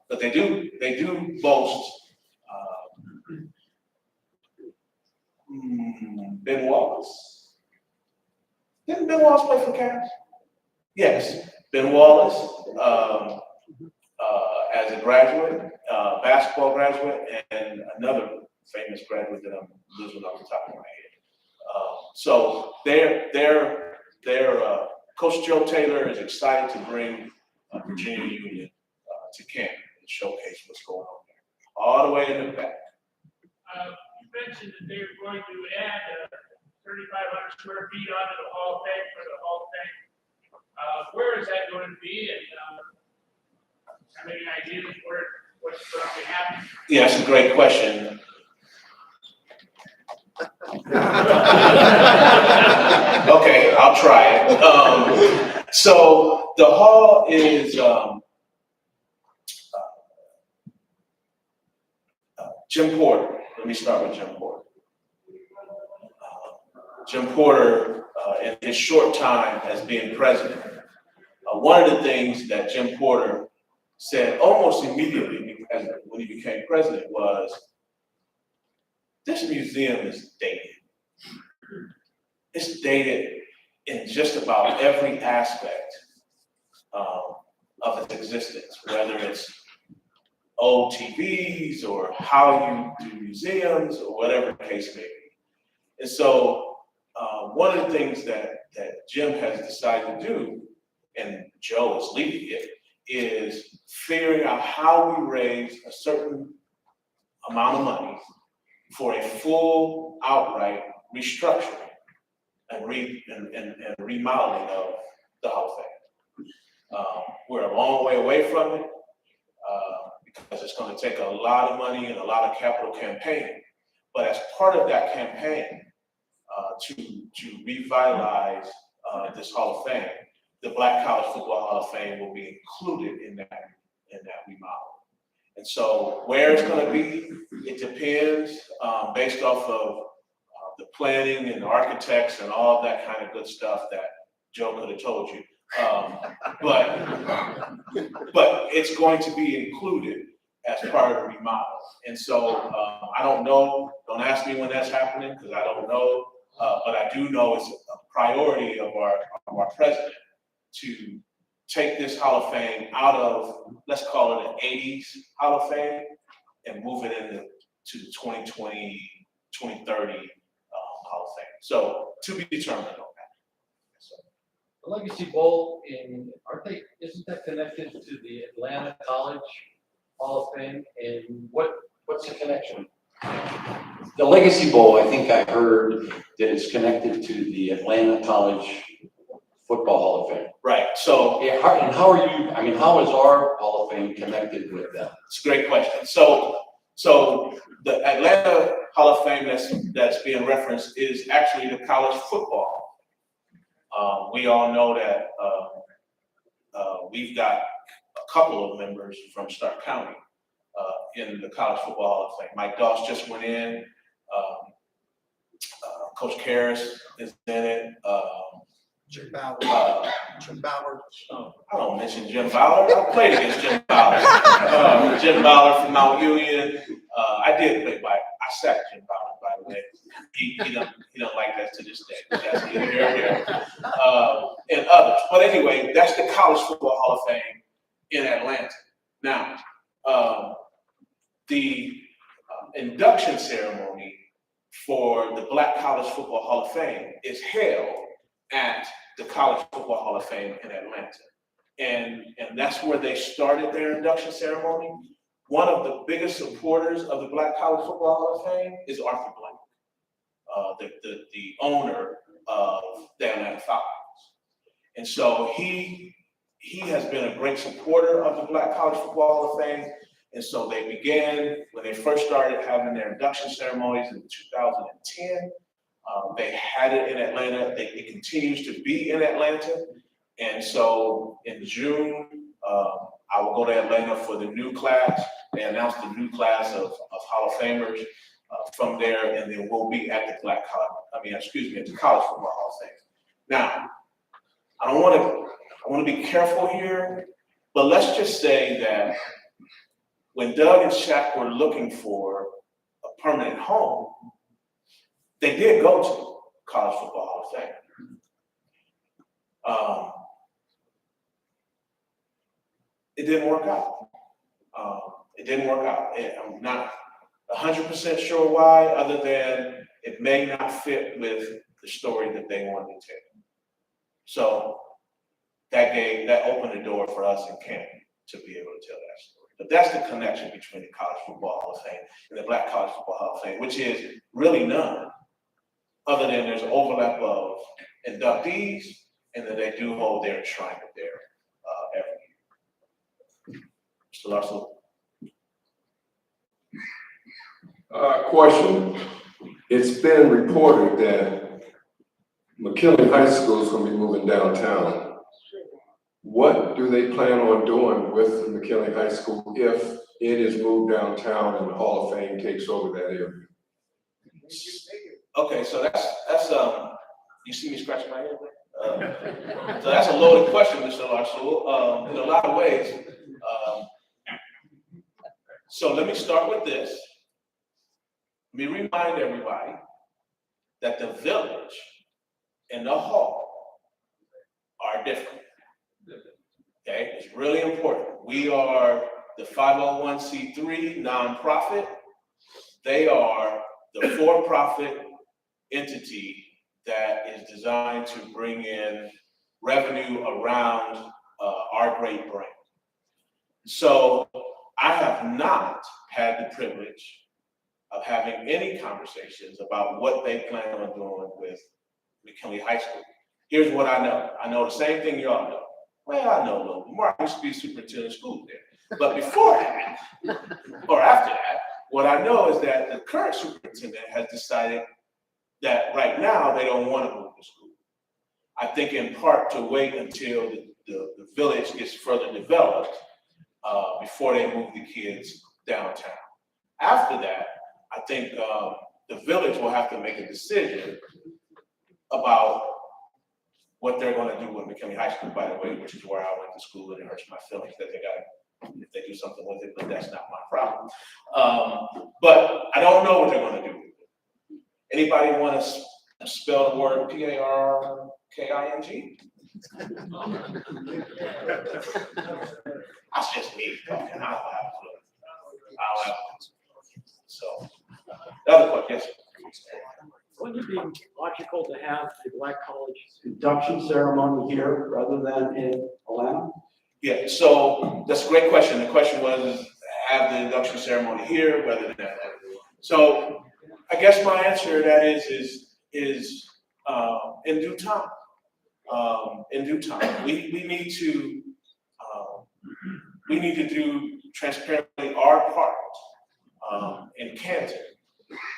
but they do boast. Ben Wallace. Didn't Ben Wallace play for Cavs? Yes, Ben Wallace, as a graduate, basketball graduate, and another famous graduate that I'm losing off the top of my head. So they're Coach Joe Taylor is excited to bring Virginia Union to camp and showcase what's going on there. All the way in the back. You mentioned that they were going to add 3,500 square feet onto the Hall of Fame for the Hall of Fame. Where is that going to be, and have any ideas what's going to happen? Yeah, that's a great question. Okay, I'll try it. So the hall is Jim Porter. Let me start with Jim Porter. Jim Porter, in his short time as being president, one of the things that Jim Porter said almost immediately when he became president was, this museum is dated. It's dated in just about every aspect of its existence, whether it's old TVs or how you do museums or whatever the case may be. And so one of the things that Jim has decided to do, and Joe is leading it, is figuring out how we raise a certain amount of money for a full outright restructuring and remodeling of the Hall of Fame. We're a long way away from it because it's going to take a lot of money and a lot of capital campaigning. But as part of that campaign to revitalize this Hall of Fame, the Black College Football Hall of Fame will be included in that remodel. And so where it's going to be, it depends based off of the planning and the architects and all of that kind of good stuff that Joe could have told you. But it's going to be included as part of the remodel. And so I don't know, don't ask me when that's happening because I don't know, but I do know it's a priority of our president to take this Hall of Fame out of, let's call it an 80s Hall of Fame and move it into the 2020, 2030 Hall of Fame. So to be determined on that. So. The Legacy Bowl isn't that connected to the Atlanta College Hall of Fame? And what's the connection? The Legacy Bowl, I think I heard that it's connected to the Atlanta College Football Hall of Fame. Right, so. And how is our Hall of Fame connected with them? It's a great question. So the Atlanta Hall of Fame that's being referenced is actually the college football. We all know that we've got a couple of members from Stark County in the College Football Hall of Fame. Mike Doss just went in. Coach Karras is in it. Jim Ballard. I don't mention Jim Ballard. I played against Jim Ballard. Jim Ballard from Mount Union. I did play I sacked Jim Ballard, by the way. He don't like that to this day. That's either here or there. And others. But anyway, that's the College Football Hall of Fame in Atlanta. Now, the induction ceremony for the Black College Football Hall of Fame is held at the College Football Hall of Fame in Atlanta. And that's where they started their induction ceremony. One of the biggest supporters of the Black College Football Hall of Fame is Arthur Blank, the owner of the Atlanta Falcons. And so he has been a great supporter of the Black College Football Hall of Fame. And so they began, when they first started having their induction ceremonies in 2010, they had it in Atlanta. It continues to be in Atlanta. And so in June, I will go to Atlanta for the new class. They announced the new class of Hall of Famers from there, and then we'll be at the at the College Football Hall of Fame. Now, I want to be careful here, but let's just say that when Doug and Shaq were looking for a permanent home, they did go to College Football Hall of Fame. It didn't work out. I'm not 100% sure why, other than it may not fit with the story that they wanted to tell. So that opened the door for us in camp to be able to tell that story. But that's the connection between the College Football Hall of Fame and the Black College Football Hall of Fame, which is really none, other than there's an overlap of inductees, and that they do hold their enshrinement there every year. Mr. Larson. Question. It's been reported that McKinley High School is going to be moving downtown. What do they plan on doing with McKinley High School if it is moved downtown and the Hall of Fame takes over that area? Okay, so that's you see me scratching my head? So that's a loaded question, Mr. Larson, in a lot of ways. So let me start with this. Let me remind everybody that the village and the hall are different. Okay, it's really important. We are the 501c3 nonprofit. They are the for-profit entity that is designed to bring in revenue around our great brand. So I have not had the privilege of having any conversations about what they plan on doing with McKinley High School. Here's what I know. I know the same thing y'all know. Well, I know a little. Mark used to be superintendent of school there. But before that, or after that, what I know is that the current superintendent has decided that right now they don't want to move the school. I think in part to wait until the village gets further developed before they move the kids downtown. After that, I think the village will have to make a decision about what they're going to do with McKinley High School, by the way, which is where I went to school, and it hurts my feelings that they got, if they do something with it, but that's not my problem. But I don't know what they're going to do. Anybody want to spell the word P-A-R-K-I-N-G? That's just me talking. I don't have a clue. So, the other question, yes. Wouldn't it be logical to have the Black College induction ceremony here rather than in Atlanta? Yeah, so that's a great question. The question was, have the induction ceremony here rather than that. So I guess my answer to that is in due time. In due time, we need to do transparently our part in Canton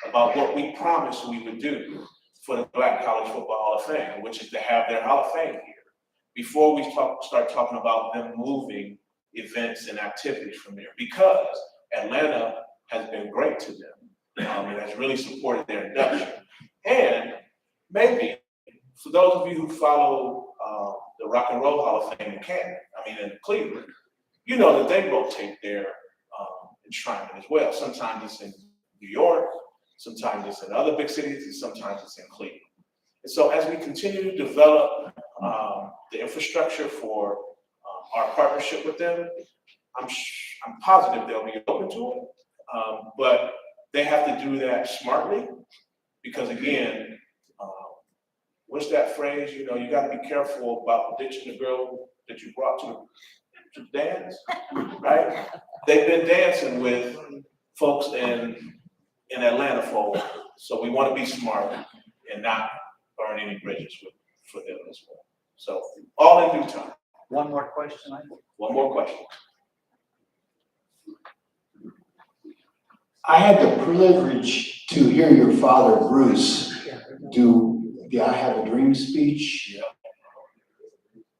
about what we promised we would do for the Black College Football Hall of Fame, which is to have their Hall of Fame here, before we start talking about them moving events and activities from there, because Atlanta has been great to them and has really supported their induction. And maybe for those of you who follow the Rock and Roll Hall of Fame in Canton, in Cleveland, you know that they rotate their enshrinement as well. Sometimes it's in New York, sometimes it's in other big cities, and sometimes it's in Cleveland. And so as we continue to develop the infrastructure for our partnership with them, I'm positive they'll be open to it, but they have to do that smartly, because again, what's that phrase? You got to be careful about ditching the girl that you brought to dance, right? They've been dancing with folks in Atlanta for, so we want to be smart and not burn any bridges for them as well. So all in due time. One more question. One more question. I had the privilege to hear your father, Bruce, do the I Have a Dream speech. Yeah.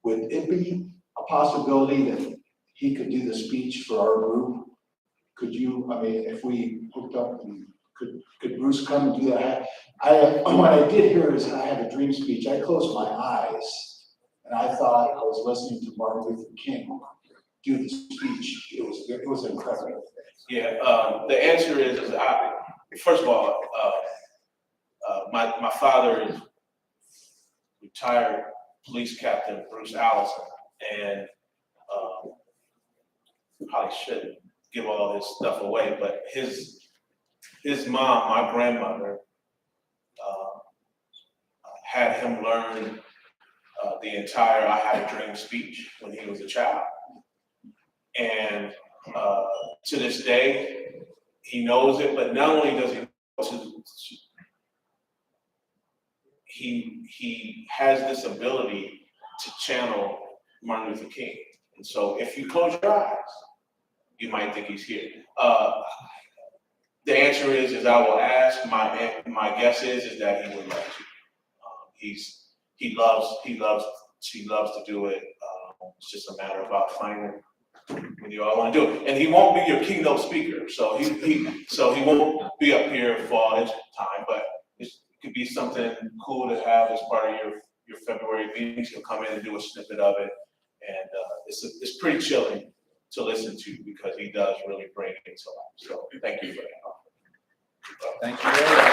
Would it be a possibility that he could do the speech for our group? Could you, if we hooked up, and could Bruce come and do that? What I did hear is I Had a Dream speech. I closed my eyes and I thought I was listening to Martin Luther King do the speech. It was incredible. Yeah, the answer is first of all, my father is retired police captain Bruce Allison, and probably shouldn't give all this stuff away, but his mom, my grandmother, had him learn the entire I Had a Dream speech when he was a child. And to this day. He knows it, but not only does he has this ability to channel Martin Luther King. And so if you close your eyes, you might think he's here. The answer is I will ask. My guess is that he would love to. He loves to do it. It's just a matter about finding when you all want to do it. And he won't be your keynote speaker, so he won't be up here for all his time. But it could be something cool to have as part of your February meetings. He'll come in and do a snippet of it, and it's pretty chilling to listen to because he does really bring it to life. So thank you for that. Thank you.